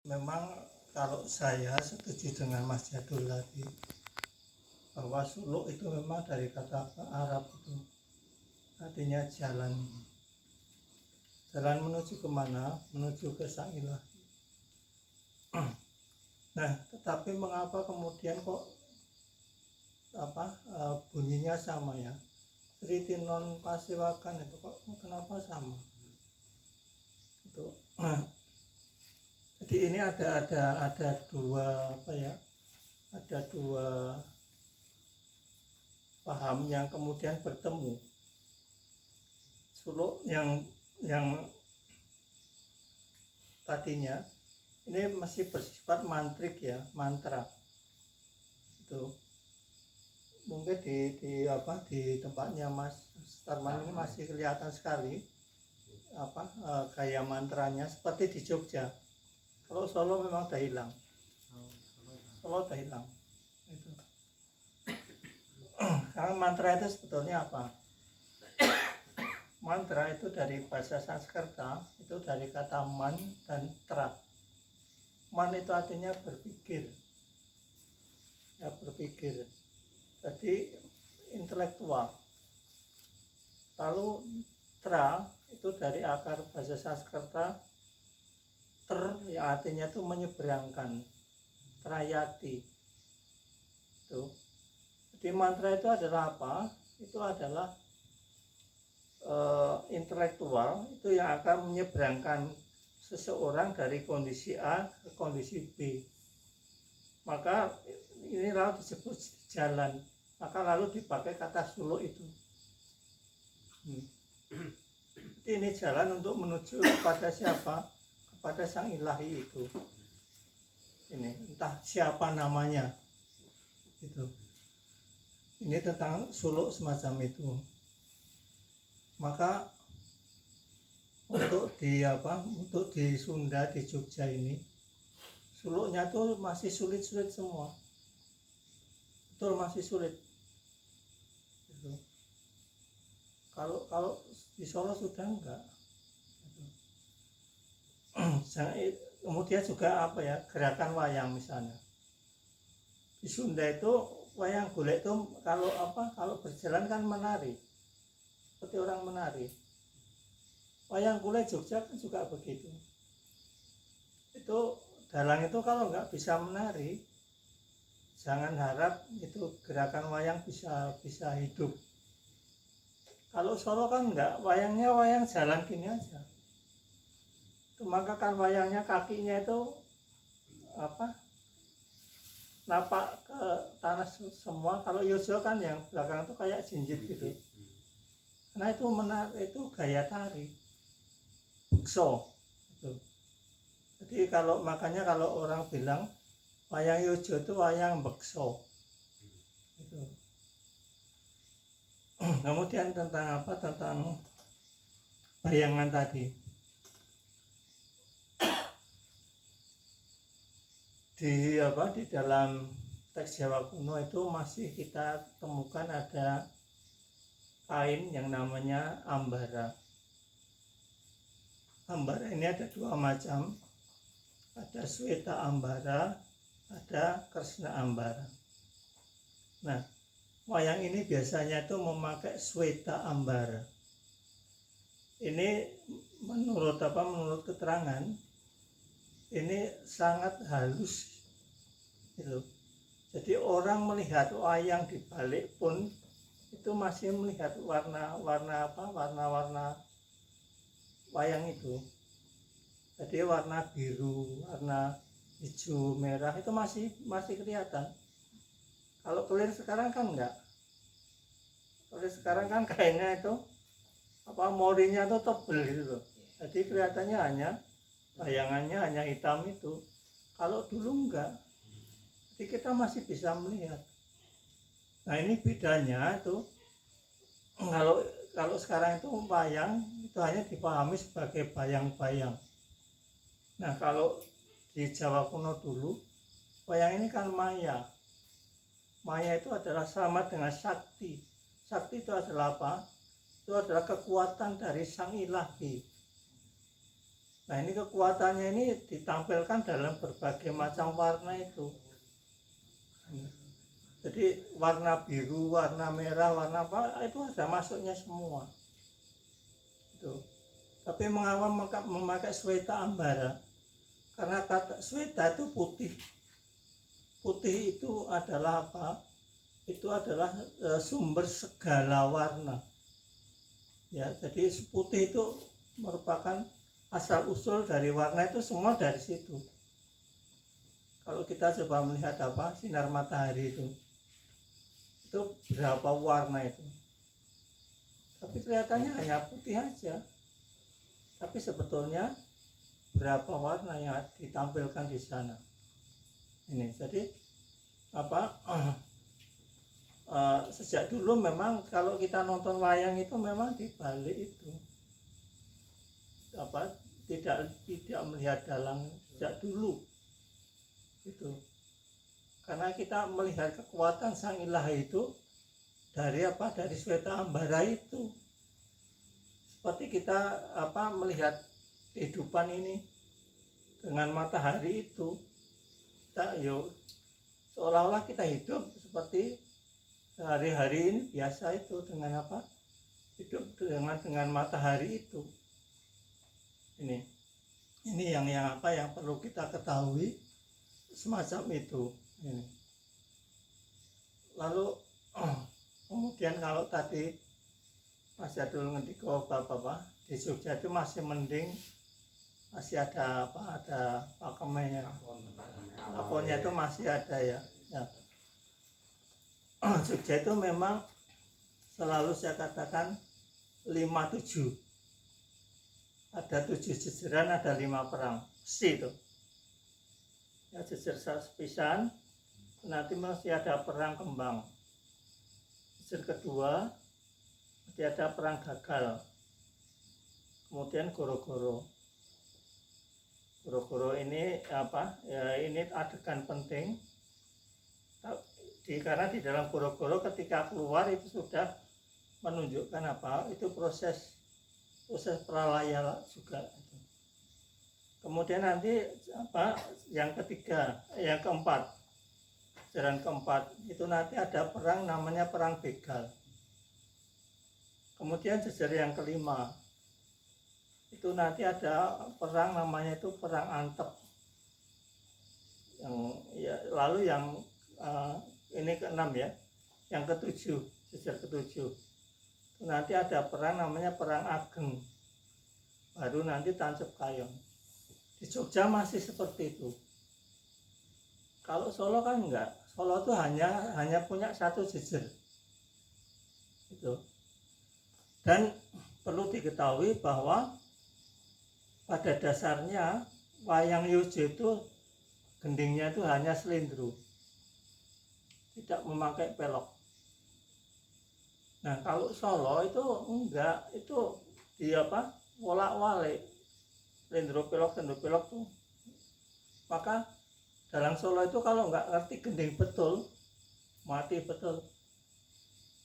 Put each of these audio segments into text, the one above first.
Memang kalau saya setuju dengan Mas Jadul tadi, bahwa suluk itu memang dari kata Arab itu artinya jalan. Jalan menuju kemana? Menuju ke Sang Ilah. Nah, tetapi mengapa kemudian kok bunyinya sama ya? Sriti non pasiwakan itu kok kenapa sama? Itu. Jadi ini ada dua ada dua paham yang kemudian bertemu. Suluk yang tadinya ini masih bersifat mantrik ya, mantra. Itu mungkin di tempatnya Mas Starman ini masih kelihatan sekali gaya mantranya seperti di Jogja. Kalau Solo memang udah hilang. Solo udah hilang. Itu. Karena mantra itu sebetulnya apa? Mantra itu dari bahasa Sanskerta, itu dari kata man dan tra. Man itu artinya berpikir. Ya, berpikir. Jadi intelektual. Lalu tra itu dari akar bahasa Sanskerta yang artinya itu menyeberangkan, trayati. Itu. Jadi mantra itu adalah apa? Itu adalah intelektual itu yang akan menyeberangkan seseorang dari kondisi A ke kondisi B. Maka ini lalu disebut jalan. Maka lalu dipakai kata suluk itu. Jadi ini jalan untuk menuju kepada siapa? Kepada Sang Ilahi itu. Ini entah siapa namanya. Itu. Ini tentang suluk semacam itu. Maka untuk di Sunda, di Jogja ini, suluknya tuh masih sulit-sulit semua. Betul, masih sulit. Gitu. Kalau di Solo sudah enggak. Gitu. Kemudian juga gerakan wayang misalnya. Di Sunda itu wayang golek itu kalau berjalan kan menari. Seperti orang menari. Wayang kulit Jogja kan juga begitu. Itu dalang itu kalau nggak bisa menari, jangan harap itu gerakan wayang bisa hidup. Kalau Solo kan nggak, wayangnya wayang jalan gini aja. Itu maka kan wayangnya kakinya itu napak ke tanah semua. Kalau Yojo kan yang belakang itu kayak jinjit gitu. Karena itu gaya tari. Bekso. Gitu. Jadi makanya kalau orang bilang wayang Yojo itu wayang bekso. Gitu. Kemudian tentang bayangan tadi. Di dalam teks Jawa kuno itu masih kita temukan ada kain yang namanya ambara. Ambara ini ada dua macam, ada sweta ambara, ada kresna ambara. Nah, wayang ini biasanya itu memakai sweta ambara. Ini menurut keterangan, ini sangat halus, gitu. Jadi orang melihat wayang di balik pun itu masih melihat warna wayang itu. Jadi warna biru, warna hijau, merah itu masih kelihatan. Kalau kelir sekarang kan enggak. Kelir sekarang kan kayaknya itu morinya itu tebel gitu loh. Jadi kelihatannya bayangannya hanya hitam itu. Kalau dulu enggak. Jadi kita masih bisa melihat. Nah, ini bedanya itu kalau sekarang itu wayang itu hanya dipahami sebagai bayang-bayang. Nah, kalau di Jawa kuno dulu wayang ini kan maya. Maya itu adalah sama dengan sakti. Sakti itu adalah apa? Itu adalah kekuatan dari Sang Ilahi. Nah ini kekuatannya ini ditampilkan dalam berbagai macam warna itu. Jadi warna biru, warna merah, warna apa itu ada masuknya semua. Itu. Tapi mengapa memakai sweta ambara? Karena kata sweta itu putih. Putih itu adalah apa? Itu adalah sumber segala warna. Ya, jadi putih itu merupakan asal usul dari warna itu semua dari situ. Kalau kita coba melihat apa sinar matahari itu berapa warna itu, tapi kelihatannya hanya putih aja, tapi sebetulnya berapa warna yang ditampilkan di sana. Ini jadi apa sejak dulu memang kalau kita nonton wayang itu memang di balik itu apa tidak melihat dalang sejak dulu itu, karena kita melihat kekuatan sang ilahi itu dari apa, dari sweta ambara itu. Seperti kita apa melihat kehidupan ini dengan matahari itu, kita seolah-olah kita hidup seperti hari-hari ini biasa itu dengan apa, hidup dengan matahari itu. Ini yang apa yang perlu kita ketahui semacam itu. Ini. Lalu kemudian kalau tadi Mas Jadul ngendiko bapak di Jogja itu masih mending, masih ada apa, ada pakemnya, aponnya itu masih ada ya. Jogja itu memang selalu saya katakan 5-7, ada 7 jejeran, ada 5 perang, mesti itu ya, jejer sepisan, nanti masih ada perang kembang, jejer kedua masih ada perang gagal, kemudian goro-goro ini apa ya, ini adegan penting karena di dalam goro-goro ketika keluar itu sudah menunjukkan apa, itu proses pralaya juga. Kemudian nanti apa yang ketiga, yang keempat, jalan keempat itu nanti ada perang namanya perang begal. Kemudian jejer yang kelima itu nanti ada perang namanya itu perang antep. Yang ya, lalu yang ini keenam ya, yang ketujuh, jejer ketujuh itu nanti ada perang namanya perang ageng, baru nanti tancep kayong. Di Jogja masih seperti itu. Kalau Solo kan enggak. Solo itu hanya punya satu jejer. Itu. Dan perlu diketahui bahwa pada dasarnya wayang Yojo itu gendingnya itu hanya selindro, tidak memakai pelok. Nah kalau Solo itu enggak, itu di apa, wolak-walik, selindro pelok tuh. Maka dalang Solo itu kalau enggak ngerti gending betul, mati betul.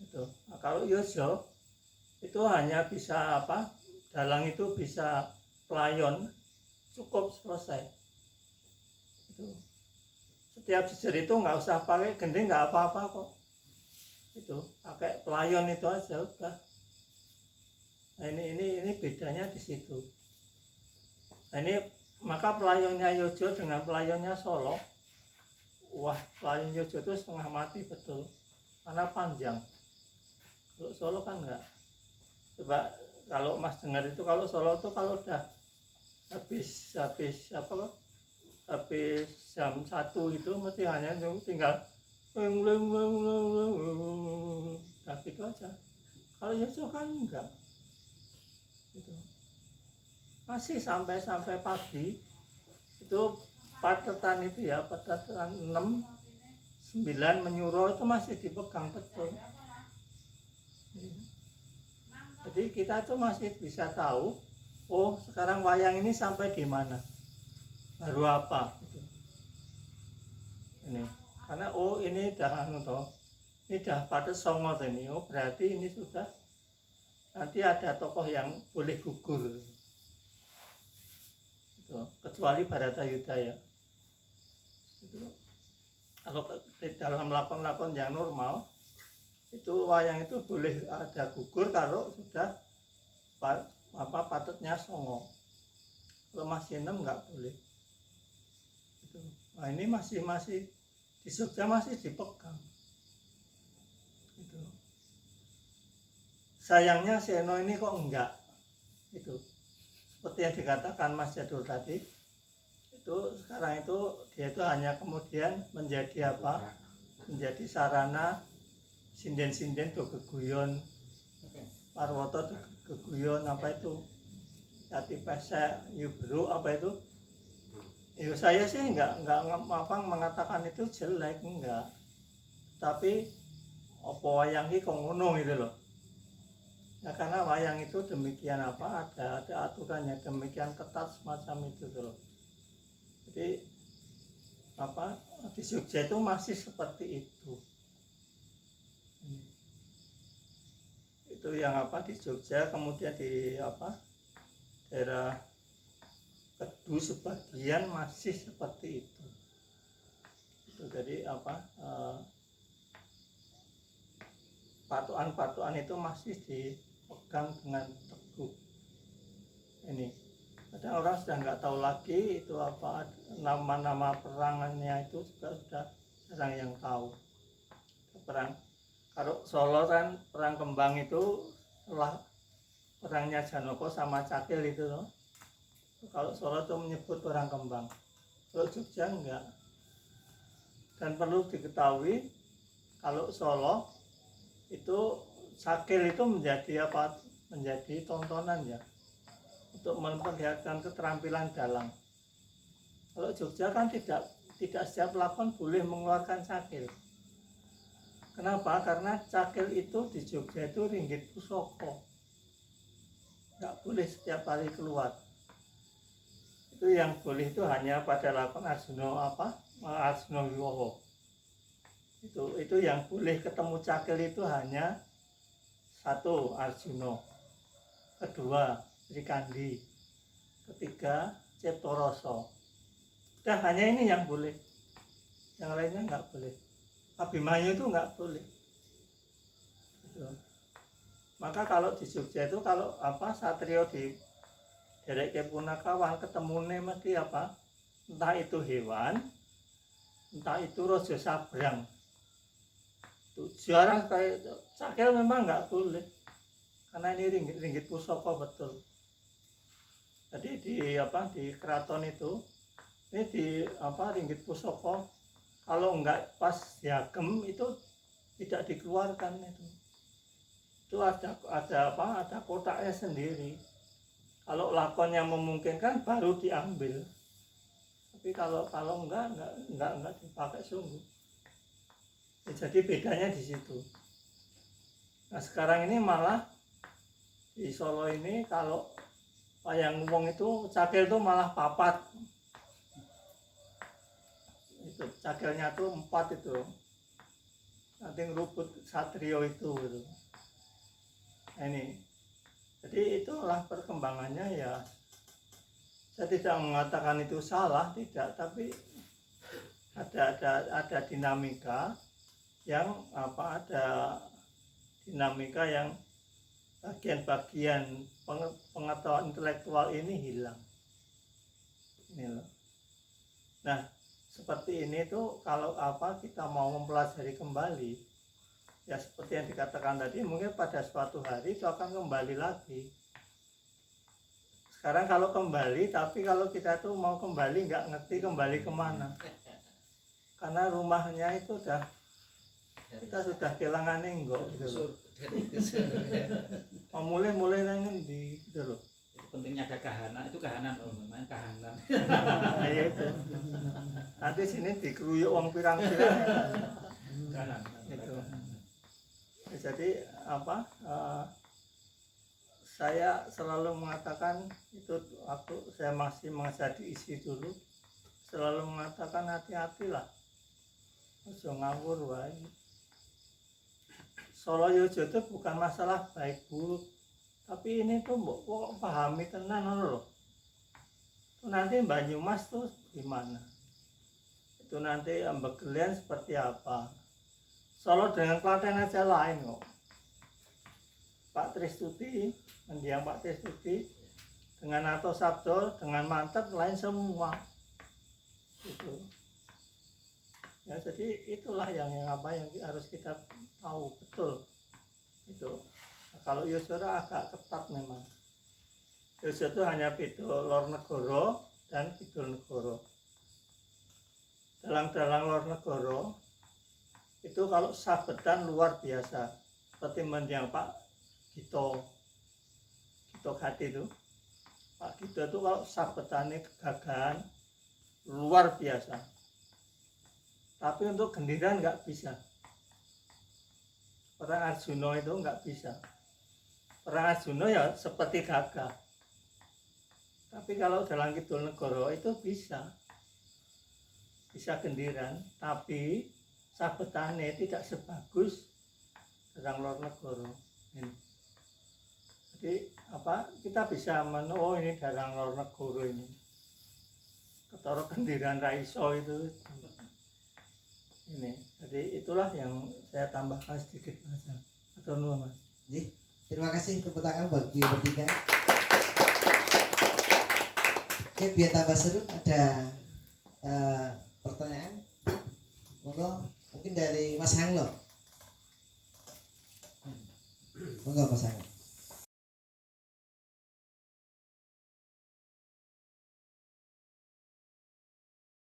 Itu. Nah, kalau Yojo itu hanya bisa apa, dalang itu bisa pelayon, cukup selesai. Itu. Setiap jejer itu nggak usah pakai gending, nggak apa-apa kok. Itu pakai pelayon itu aja udah. Nah ini bedanya di situ. Nah ini maka pelayonnya Yojo dengan pelayonnya Solo, wah pelayon Yojo itu setengah mati betul, karena panjang. Kalau Solo kan enggak. Coba kalau Mas dengar itu, kalau Solo itu kalau udah habis jam 1 itu mesti hanya tinggal gitu aja. Kalau Yojo kan enggak gitu. Masih sampai pagi itu patetan itu ya, patetan 6, 9 menyuruh itu masih dipegang betul. Jadi kita tuh masih bisa tahu, oh sekarang wayang ini sampai di mana, baru apa gitu. Ini karena oh ini dah ini dah pada songo ini, oh berarti ini sudah nanti ada tokoh yang boleh gugur. itu, kecuali Baratayuda ya. Itu kalau dalam lakon-lakon yang normal itu wayang itu boleh ada gugur kalau sudah patutnya songo. Kalau masih 6 nggak boleh. Itu. Nah ini masih di Jogja masih dipegang. Itu. Sayangnya Seno ini kok enggak. Itu. Seperti yang dikatakan Mas Jadul tadi, itu sekarang itu dia itu hanya kemudian menjadi apa? Menjadi sarana sinden-sinden do geguyon, Parwoto do geguyon apa itu? Jati pesek, yubru apa itu? Ya saya sih enggak mengatakan itu jelek, enggak. Tapi apa wayang iki kok ngono gitu loh. Ya karena wayang itu demikian apa? Ada aturannya demikian ketat semacam itu loh. Jadi apa? Di Jogja itu masih seperti itu. Itu yang apa di Jogja, kemudian di apa? Daerah Kedu sebagian masih seperti itu. Jadi apa patuan-patuan itu masih dipegang dengan teguh. Ini kadang orang sudah nggak tahu lagi itu apa nama-nama perangannya itu juga sudah jarang yang tahu. Perang kalau Solo kan perang kembang itu setelah perangnya Janoko sama Cakil itu loh. Kalau Solo itu menyebut perang kembang, kalau Jogja enggak. Dan perlu diketahui kalau Solo itu Cakil itu menjadi apa? Menjadi tontonan ya, untuk memperlihatkan keterampilan dalang. Kalau Jogja kan tidak setiap lakon boleh mengeluarkan Cakil. Kenapa? Karena Cakil itu di Jogja itu ringgit pusoko, nggak boleh setiap hari keluar. Itu yang boleh itu hanya pada lakon Arjuna Arjuna Wiwowo. Itu yang boleh ketemu Cakil itu hanya satu Arjuna, kedua Srikandi, ketiga Ciptoroso. Udah hanya ini yang boleh, yang lainnya nggak boleh. Abimanyu itu nggak boleh. Gitu. Maka kalau di Jogja itu kalau apa satrio di derek kepunakawan ketemune mesti apa? Entah itu hewan, entah itu rojo sabrang. Itu jarang kayak Cakil memang nggak boleh. Karena ini ringgit pusoko betul. Jadi di keraton itu ini di ringgit pusoko kalau nggak pas diagem itu tidak dikeluarkan itu. Itu ada kotaknya sendiri. Kalau lakon yang memungkinkan baru diambil. Tapi kalau enggak dipakai sungguh. Jadi bedanya di situ. Nah sekarang ini malah di Solo ini kalau wayang wong itu Cakil itu malah papat. Itu Cakilnya tuh 4 itu. Nanti ngerubut satrio itu gitu. Nah, ini. Jadi itulah perkembangannya ya. Saya tidak mengatakan itu salah, tidak, tapi ada dinamika yang ada dinamika yang bagian-bagian pengetahuan intelektual ini hilang. Ini loh. Nah, seperti ini tuh kalau kita mau mempelajari kembali, ya seperti yang dikatakan tadi, mungkin pada suatu hari itu akan kembali lagi. Sekarang kalau kembali, tapi kalau kita tuh mau kembali nggak ngerti kembali kemana, karena rumahnya itu kita sudah kehilangan enggak gitu loh. Mau mulai ngendi gitu loh. Pentingnya ada kahanan, itu kahanan loh, memang kahanan. Nah, ya itu. Nanti sini dikeruyuk wong pirang-pirang. Kahanan. Itu. Jadi saya selalu mengatakan itu waktu saya masih mengajar di ISI dulu, selalu mengatakan hati-hatilah, ojo ngawur wae. Solo Yojo itu bukan masalah baik buruk, tapi ini tuh mbok pahami tenan loh. Itu nanti Banyumas tuh gimana? Itu nanti Ambegelian seperti apa? Solo dengan Klaten aja lain kok. Pak Tristuti, mendiang Pak Tristuti dengan Nato Sabdo, dengan Mantep lain semua. Itu. Ya, jadi itulah yang apa yang harus kita tahu betul. Itu. Nah, kalau Yusura agak ketat memang. Yusura itu hanya Pitu Lor Negoro dan Kidul Negoro. Dalang-dalang Lor Negoro itu kalau sabetan luar biasa. Seperti mendiang Pak Gito Gati itu. Pak Gito itu kalau sabetannya gagahan luar biasa. Tapi untuk gendiran nggak bisa. Perang Arjuna itu nggak bisa. Perang Arjuna ya seperti gagah. Tapi kalau dalam Kidul Negoro itu bisa gendiran, tapi sabetannya tidak sebagus dalam Lor Negoro. Jadi apa kita bisa oh ini dalam Lor Negoro ini. Ketara gendiran raiso itu ini. Jadi itulah yang saya tambahkan sedikit Mas. Atau nuwun Mas. Terima kasih tepuk tangan bagi bertiga. Oke, biar tambah seru ada pertanyaan. Monggo mungkin dari Mas Hanglo. Monggo Mas Hanglo.